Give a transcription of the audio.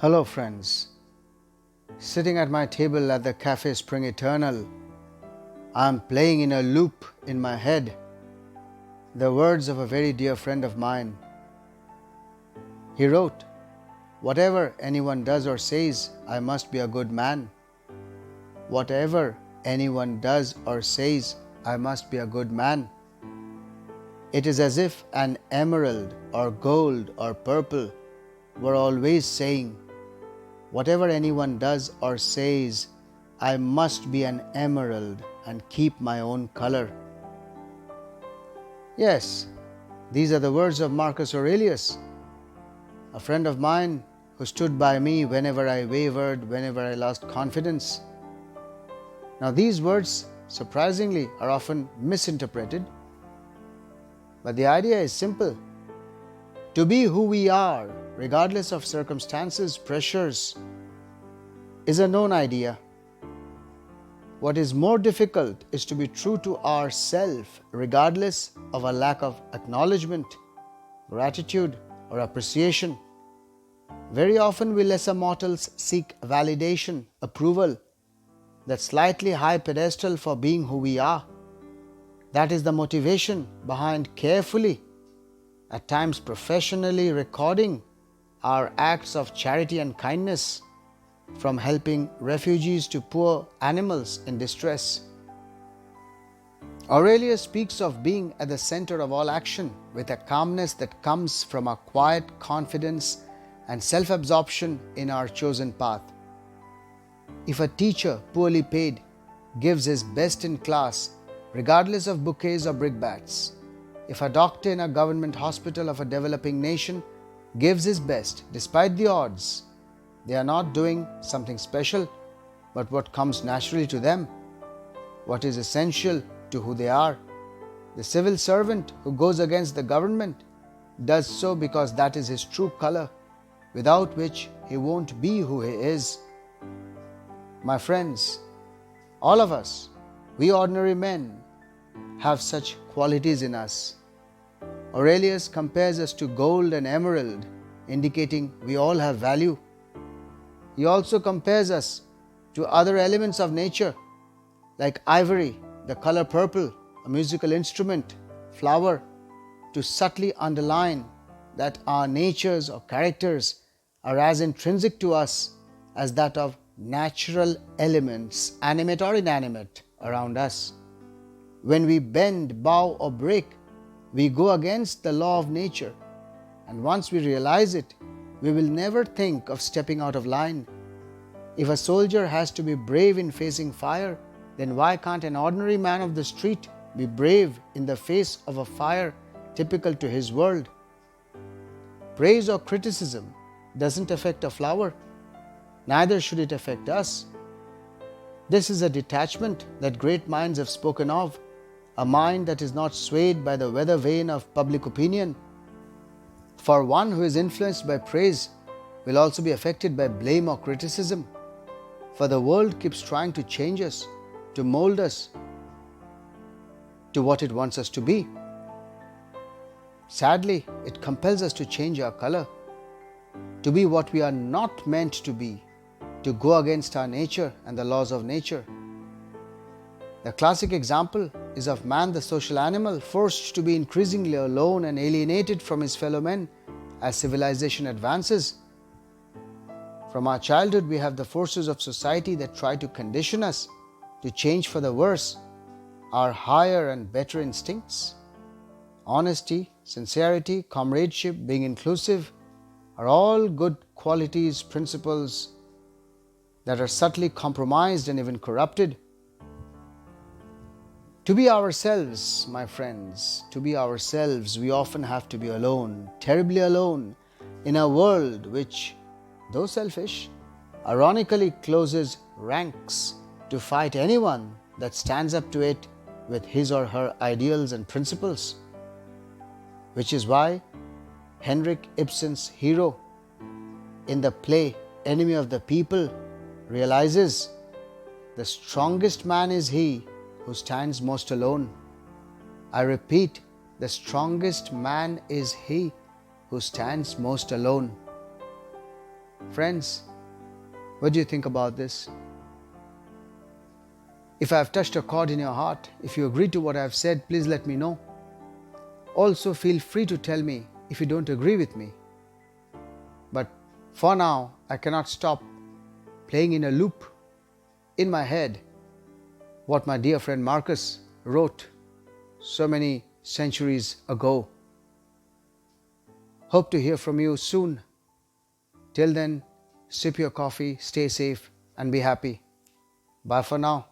Hello friends, sitting at my table at the Cafe Spring Eternal, I am playing in a loop in my head the words of a very dear friend of mine. He wrote, "Whatever anyone does or says, I must be a good man. Whatever anyone does or says, I must be a good man." It is as if an emerald or gold or purple were always saying, "Whatever anyone does or says, I must be an emerald and keep my own color." Yes, these are the words of Marcus Aurelius, a friend of mine who stood by me whenever I wavered, whenever I lost confidence. Now, these words, surprisingly, are often misinterpreted, but the idea is simple. To be who we are, regardless of circumstances, pressures, is a known idea. What is more difficult is to be true to ourselves, regardless of a lack of acknowledgement, gratitude, or appreciation. Very often we lesser mortals seek validation, approval, that slightly high pedestal for being who we are. That is the motivation behind carefully, at times professionally recording our acts of charity and kindness, from helping refugees to poor animals in distress. Aurelius speaks of being at the center of all action with a calmness that comes from a quiet confidence and self-absorption in our chosen path. If a teacher, poorly paid, gives his best in class, regardless of bouquets or brickbats, if a doctor in a government hospital of a developing nation gives his best despite the odds, they are not doing something special, but what comes naturally to them, what is essential to who they are. The civil servant who goes against the government does so because that is his true color, without which he won't be who he is. My friends, all of us, we ordinary men, have such qualities in us. Aurelius compares us to gold and emerald, indicating we all have value. He also compares us to other elements of nature, like ivory, the color purple, a musical instrument, flower, to subtly underline that our natures or characters are as intrinsic to us as that of natural elements, animate or inanimate, around us. When we bend, bow, or break, we go against the law of nature, and once we realize it, we will never think of stepping out of line. If a soldier has to be brave in facing fire, then why can't an ordinary man of the street be brave in the face of a fire typical to his world? Praise or criticism doesn't affect a flower, neither should it affect us. This is a detachment that great minds have spoken of, a mind that is not swayed by the weather vane of public opinion. For one who is influenced by praise will also be affected by blame or criticism. For the world keeps trying to change us, to mold us to what it wants us to be. Sadly, it compels us to change our color, to be what we are not meant to be, to go against our nature and the laws of nature. The classic example is of man, the social animal, forced to be increasingly alone and alienated from his fellow men as civilization advances. From our childhood, we have the forces of society that try to condition us to change for the worse our higher and better instincts. Honesty, sincerity, comradeship, being inclusive are all good qualities, principles that are subtly compromised and even corrupted. To be ourselves, my friends, to be ourselves, we often have to be alone, terribly alone, in a world which, though selfish, ironically closes ranks to fight anyone that stands up to it with his or her ideals and principles. Which is why Henrik Ibsen's hero in the play Enemy of the People realizes the strongest man is he who stands most alone. I repeat, the strongest man is he who stands most alone. Friends, what do you think about this? If I have touched a chord in your heart, if you agree to what I have said, please let me know. Also, feel free to tell me if you don't agree with me. But for now, I cannot stop playing in a loop in my head what my dear friend Marcus wrote so many centuries ago. Hope to hear from you soon. Till then, sip your coffee, stay safe, and be happy. Bye for now.